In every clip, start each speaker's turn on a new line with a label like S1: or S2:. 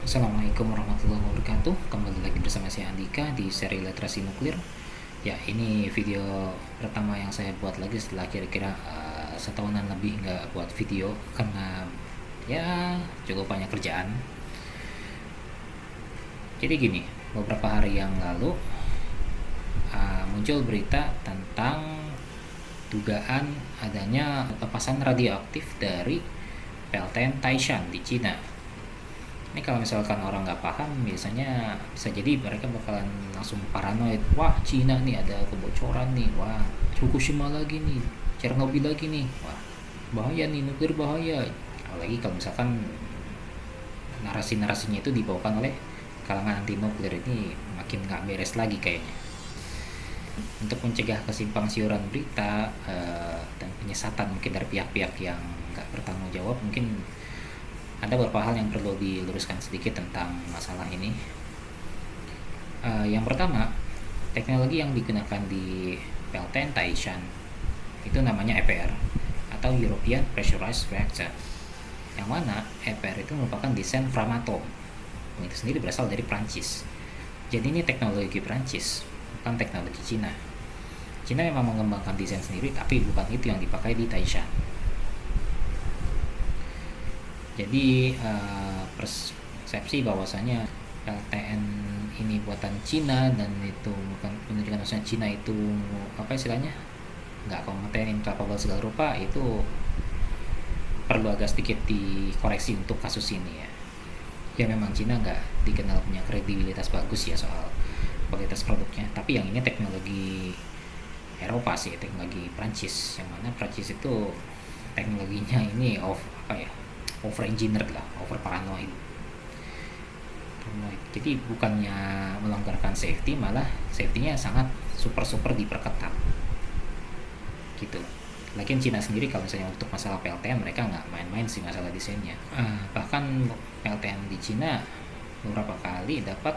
S1: Assalamualaikum warahmatullahi wabarakatuh. Kembali lagi bersama saya Andika di seri literasi nuklir. Ya, ini video pertama yang saya buat lagi setelah kira-kira setahunan lebih nggak buat video karena ya cukup banyak kerjaan. Jadi gini, beberapa hari yang lalu muncul berita tentang dugaan adanya lepasan radioaktif dari PLTN Taishan di Cina. Ini kalau misalkan orang nggak paham, biasanya bisa jadi mereka bakalan langsung paranoid. Wah, Cina nih ada kebocoran nih. Wah, Fukushima lagi nih, Chernobyl lagi nih. Wah, bahaya nih, nuklir bahaya. Apalagi kalau misalkan narasi-narasinya itu dibawakan oleh kalangan anti nuklir, ini makin nggak beres lagi kayaknya. Untuk mencegah kesimpang siuran berita dan penyesatan mungkin dari pihak-pihak yang nggak bertanggung jawab, mungkin ada beberapa hal yang perlu diluruskan sedikit tentang masalah ini. Yang pertama, teknologi yang digunakan di PLTN Taishan itu namanya EPR atau European Pressurized Reactor, yang mana EPR itu merupakan desain Framatome. Itu sendiri berasal dari Prancis. Jadi ini teknologi Prancis, bukan teknologi Cina. Cina memang mengembangkan desain sendiri, tapi bukan itu yang dipakai di Taishan. Jadi persepsi bahwasanya PLTN ini buatan Cina dan itu bukan menunjukkan bahwasanya Cina itu apa istilahnya nggak kompeten, incapable segala rupa, itu perlu agak sedikit dikoreksi untuk kasus ini ya. Ya memang Cina nggak dikenal punya kredibilitas bagus ya soal kualitas produknya, tapi yang ini teknologi Eropa sih, teknologi Prancis, yang mana Prancis itu teknologinya ini over engineered lah, over paranoid. Jadi bukannya melonggarkan safety, malah safety-nya sangat super diperketat gitu. Lagian Cina sendiri kalau misalnya untuk masalah PLTN mereka nggak main-main sih masalah desainnya. Bahkan PLTN di Cina beberapa kali dapat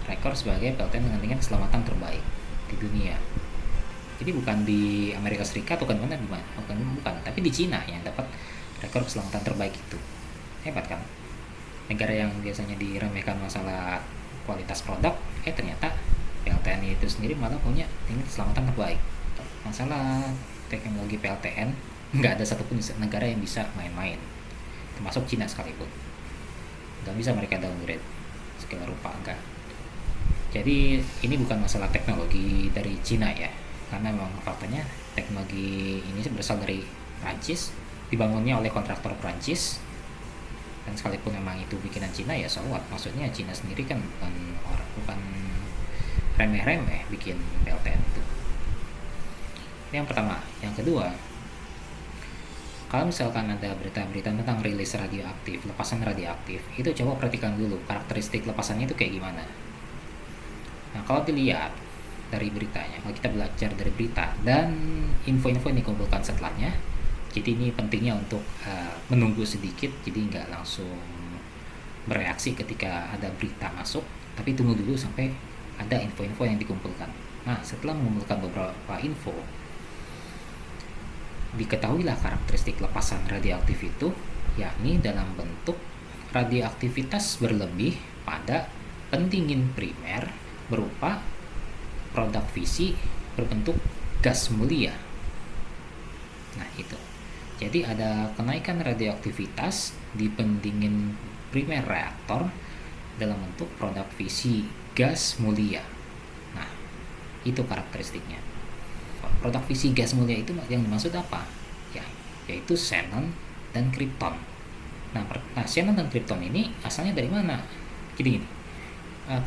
S1: rekor sebagai PLTN dengan tingkat keselamatan terbaik di dunia. Jadi bukan di Amerika Serikat, bukan, tapi di Cina yang dapat rekor keselamatan terbaik itu. Hebat kan? Negara yang biasanya diremehkan masalah kualitas produk, ternyata PLTN itu sendiri malah punya tingkat keselamatan terbaik. Masalah teknologi PLTN nggak ada satupun negara yang bisa main-main, termasuk Cina sekalipun. Nggak bisa mereka downgrade segala rupa, enggak. Jadi ini bukan masalah teknologi dari Cina ya, karena memang faktanya teknologi ini berasal dari Prancis, dibangunnya oleh kontraktor Prancis, dan sekalipun memang itu bikinan Cina ya so what, maksudnya Cina sendiri kan bukan remeh-remeh bikin PLTN itu. Ini yang pertama. Yang kedua, kalau misalkan ada berita-berita tentang rilis radioaktif, lepasan radioaktif, itu coba perhatikan dulu karakteristik lepasannya itu kayak gimana. Nah, kalau dilihat dari beritanya, kalau kita belajar dari berita dan info-info yang dikumpulkan setelahnya, jadi ini pentingnya untuk menunggu sedikit, jadi nggak langsung bereaksi ketika ada berita masuk, tapi tunggu dulu sampai ada info-info yang dikumpulkan. Nah, setelah mengumpulkan beberapa info, diketahuilah karakteristik lepasan radioaktif itu, yakni dalam bentuk radioaktivitas berlebih pada pendingin primer berupa produk fisi berbentuk gas mulia. Nah itu, jadi ada kenaikan radioaktivitas di pendingin primer reaktor dalam bentuk produk fisi gas mulia. Nah itu karakteristiknya. Produk fisi gas mulia itu yang dimaksud apa? Yaitu xenon dan krypton. Nah xenon dan krypton ini asalnya dari mana? Jadi gini,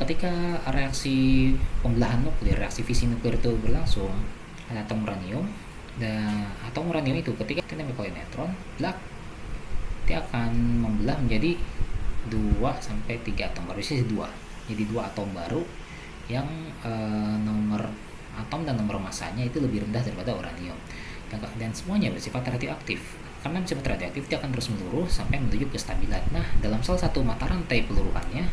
S1: ketika reaksi pembelahan nuklir, reaksi fisi nuklir itu berlangsung, ada atom uranium, dan atom uranium itu ketika ditembak oleh neutron, dia akan membelah menjadi 2-3 atom baru, sih 2. Jadi 2 atom baru yang nomor atom dan nomor masanya itu lebih rendah daripada uranium. Dan semuanya bersifat radioaktif. Karena bersifat radioaktif, dia akan terus meluruh sampai menuju kestabilan. Nah, dalam salah satu mata rantai peluruhannya,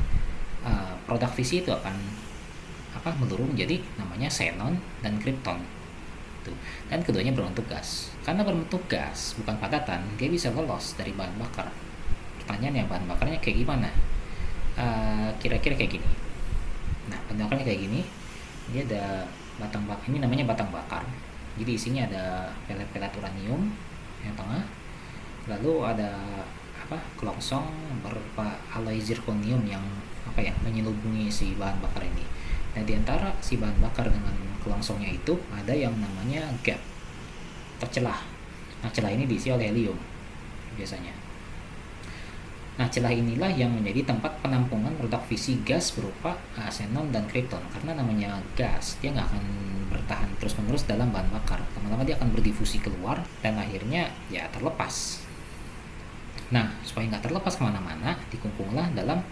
S1: produk fisi itu akan meluruh menjadi namanya xenon dan krypton. Dan keduanya berbentuk gas. Karena berbentuk gas, bukan padatan, dia bisa lolos dari bahan bakar. pertanyaannya bahan bakarnya kayak gimana. Kira-kira kayak gini. Nah, bahan bakarnya kayak gini. Dia ada batang bakar, ini namanya batang bakar. Jadi isinya ada pelet-pelet uranium yang tengah, lalu ada kelongsong berupa alloy zirconium yang menyelubungi si bahan bakar ini. Nah, di antara si bahan bakar dengan kelongsongnya itu ada yang namanya gap atau celah. Nah, celah ini diisi oleh helium biasanya. Nah, celah inilah yang menjadi tempat penampungan produk fisi gas berupa xenon dan krypton. Karena namanya gas, dia nggak akan bertahan terus-menerus dalam bahan bakar. Lama-lama dia akan berdifusi keluar dan akhirnya ya terlepas. Nah, supaya nggak terlepas kemana-mana, dikungkunglah dalam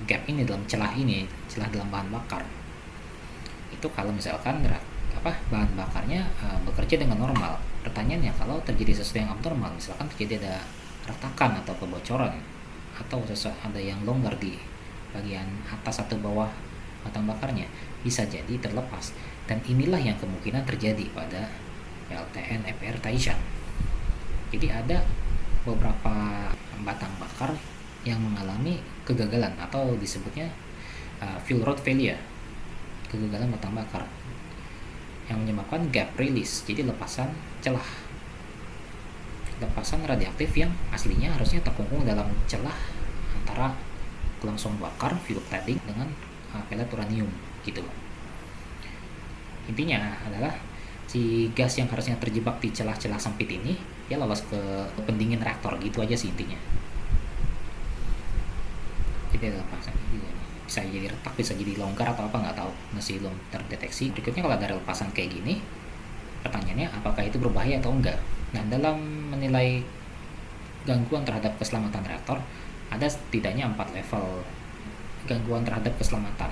S1: gap ini, dalam celah ini, celah dalam bahan bakar. Itu kalau misalkan bahan bakarnya bekerja dengan normal. Pertanyaannya, kalau terjadi sesuatu yang abnormal, misalkan terjadi ada retakan atau kebocoran atau ada yang longgar di bagian atas atau bawah batang bakarnya, bisa jadi terlepas. Dan inilah yang kemungkinan terjadi pada PLTN EPR Taishan. Jadi ada beberapa batang bakar yang mengalami kegagalan atau disebutnya fuel rod failure, kegagalan batang bakar yang menyebabkan gap release, jadi lepasan radioaktif yang aslinya harusnya terkungkung dalam celah antara kelongsong bakar fuel cladding dengan pelet uranium gitu. Intinya adalah si gas yang harusnya terjebak di celah-celah sempit ini ya lolos ke pendingin reaktor, gitu aja sih intinya. Jadi ada lepasan, bisa jadi retak, bisa jadi longgar atau apa nggak tahu, masih belum terdeteksi. Berikutnya, kalau ada lepasan kayak gini, pertanyaannya apakah itu berbahaya atau enggak. Nah, dalam menilai gangguan terhadap keselamatan reaktor, ada setidaknya 4 level gangguan terhadap keselamatan.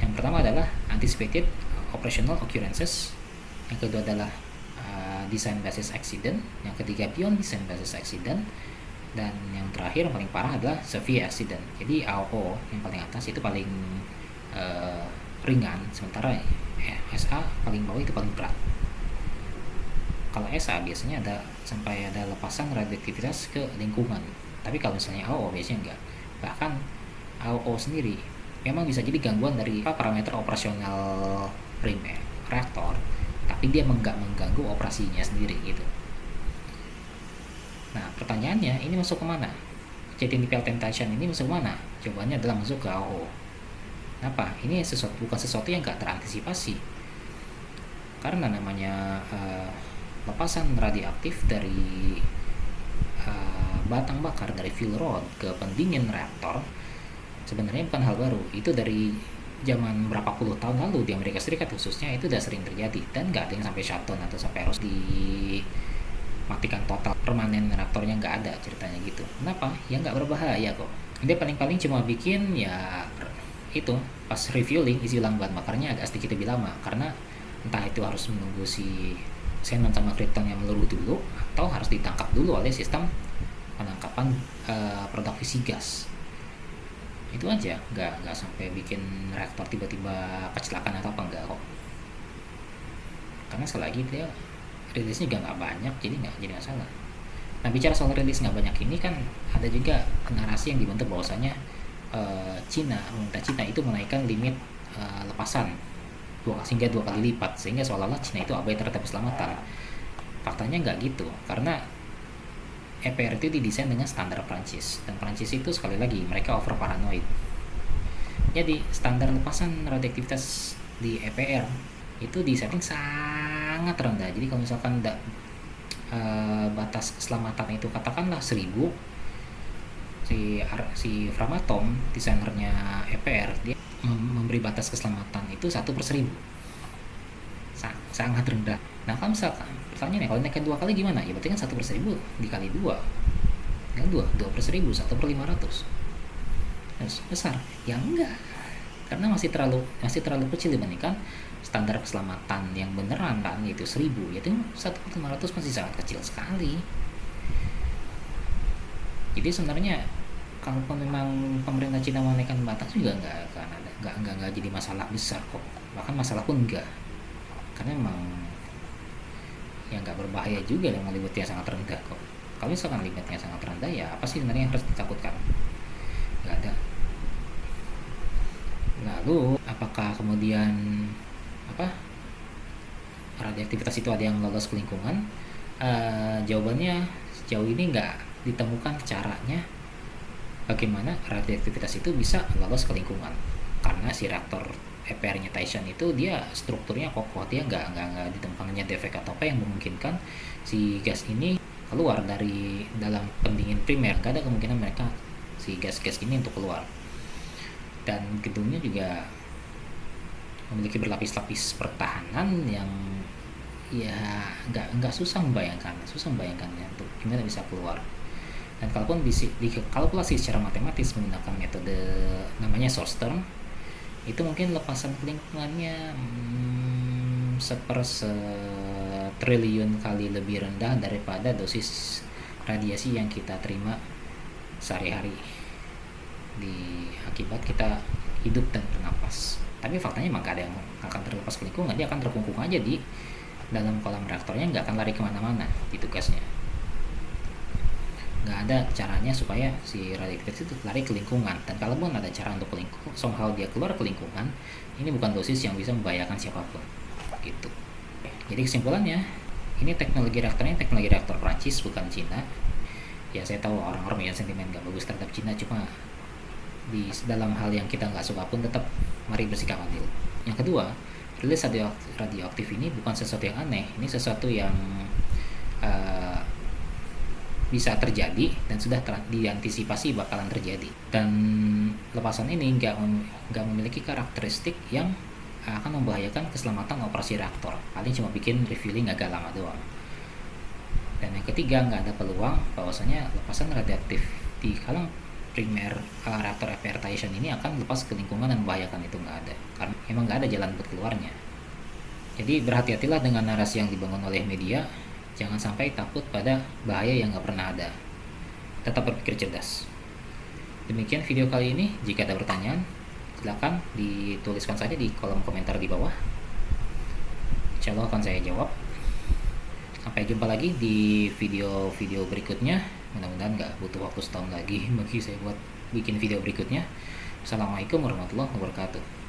S1: Yang pertama adalah anticipated operational occurrences, yang kedua adalah design basis accident, yang ketiga beyond design basis accident, dan yang terakhir yang paling parah adalah severe accident. Jadi AOO yang paling atas itu paling ringan, sementara SA paling bawah itu paling berat. Kalau SA biasanya sampai ada lepasan radioaktivitas ke lingkungan, tapi kalau misalnya AOO biasanya enggak. Bahkan AOO sendiri memang bisa jadi gangguan dari parameter operasional primer reaktor, tapi dia enggak mengganggu operasinya sendiri gitu. Nah, pertanyaannya, ini masuk ke mana? Jadi di PLTN Taishan ini masuk ke mana? Jawabannya adalah masuk ke AOO. Kenapa? Ini bukan sesuatu yang enggak terantisipasi. Karena namanya lepasan radioaktif dari batang bakar, dari fuel rod ke pendingin reaktor, sebenarnya bukan hal baru. Itu dari zaman berapa puluh tahun lalu di Amerika Serikat khususnya itu udah sering terjadi, dan nggak ada yang sampai shutdown atau sampai harus dimatikan total, permanen reaktornya nggak ada ceritanya gitu. Kenapa? Ya nggak berbahaya kok. Dia paling-paling cuma bikin ya itu pas refueling isi ulang bahan bakarnya agak sedikit lebih lama, karena entah itu harus menunggu si xenon sama krypton yang meluruh dulu, atau harus ditangkap dulu oleh sistem penangkapan produk fisi gas. Itu aja, nggak sampai bikin reaktor tiba-tiba kecelakaan atau apa, enggak kok. Karena sekali lagi dia rilisnya nggak banyak, jadi nggak jadi masalah. Nah, bicara soal rilis nggak banyak ini kan ada juga narasi yang dibentuk bahwasanya pemerintah Cina itu menaikkan limit lepasan hingga 2 kali lipat, sehingga seolah-olah Cina itu abai terhadap keselamatan. Faktanya nggak gitu, karena EPR itu didesain dengan standar Prancis, dan Prancis itu sekali lagi mereka over paranoid. Jadi standar lepasan radioaktivitas di EPR itu disetting sangat rendah. Jadi kalau misalkan batas keselamatan itu katakanlah 1000, si Framatome desainernya EPR dia memberi batas keselamatan itu 1/1000, sangat rendah. Nah, kalau misalkan pertanyaannya, kalau naikkan 2 kali gimana? Ya berarti kan 1/1000 dikali 2, yang 2/1000, 1/500, besar. Ya enggak, karena masih terlalu kecil dibandingkan standar keselamatan yang beneran kan, yaitu 1000. Yaitu 1/500 masih sangat kecil sekali. Jadi sebenarnya kalaupun memang pemerintah Cina menaikkan batas juga nggak jadi masalah besar kok, bahkan masalah pun enggak, karena memang ya nggak berbahaya juga dengan limit yang sangat rendah kok. Kalau misalkan limitnya sangat rendah, ya apa sih sebenarnya yang harus ditakutkan? Nggak ada. Lalu apakah kemudian apa radioaktivitas itu ada yang lolos ke lingkungan? Jawabannya sejauh ini nggak ditemukan caranya bagaimana radioaktivitas itu bisa lolos ke lingkungan, karena si reaktor EPR-nya Taishan itu dia strukturnya kokoh, dia nggak ditemukan hanya defek atau apa yang memungkinkan si gas ini keluar dari dalam pendingin primer. Nggak ada kemungkinan mereka si gas-gas ini untuk keluar, dan gedungnya juga memiliki berlapis-lapis pertahanan yang ya nggak susah membayangkannya untuk gimana bisa keluar. Dan kalaupun dikalkulasi secara matematis menggunakan metode namanya Shorstern, itu mungkin lepasan ke lingkungannya setriliun kali lebih rendah daripada dosis radiasi yang kita terima sehari-hari akibat kita hidup dan bernapas. Tapi faktanya emang gak ada yang akan terlepas ke lingkungan, dia akan terkungkung aja di dalam kolam reaktornya, nggak akan lari kemana-mana di tugasnya. Nggak ada caranya supaya si radioaktivitas itu lari ke lingkungan, dan kalaupun ada cara untuk ke lingkungan, somehow dia keluar ke lingkungan, ini bukan dosis yang bisa membahayakan siapapun gitu. Jadi kesimpulannya, ini teknologi reaktor Prancis, bukan Cina. Ya saya tahu orang-orang yang sentimen gak bagus terhadap Cina, cuma di dalam hal yang kita nggak suka pun tetap mari bersikap adil. Yang kedua, rilis radioaktif ini bukan sesuatu yang aneh, ini sesuatu yang bisa terjadi dan sudah diantisipasi bakalan terjadi. Dan lepasan ini nggak memiliki karakteristik yang akan membahayakan keselamatan operasi reaktor, paling cuma bikin refueling agak lama doang. Dan yang ketiga, nggak ada peluang bahwasanya lepasan radioaktif di kalang primer reaktor EPR Taishan ini akan lepas ke lingkungan dan membahayakan, itu nggak ada, karena emang nggak ada jalan buat keluarnya. Jadi berhati-hatilah dengan narasi yang dibangun oleh media, jangan sampai takut pada bahaya yang nggak pernah ada, tetap berpikir cerdas. Demikian video kali ini, jika ada pertanyaan silakan dituliskan saja di kolom komentar di bawah, insya Allah akan saya jawab. Sampai jumpa lagi di video-video berikutnya. Mudah-mudahan nggak butuh waktu setahun lagi bagi saya buat bikin video berikutnya. Assalamualaikum warahmatullahi wabarakatuh.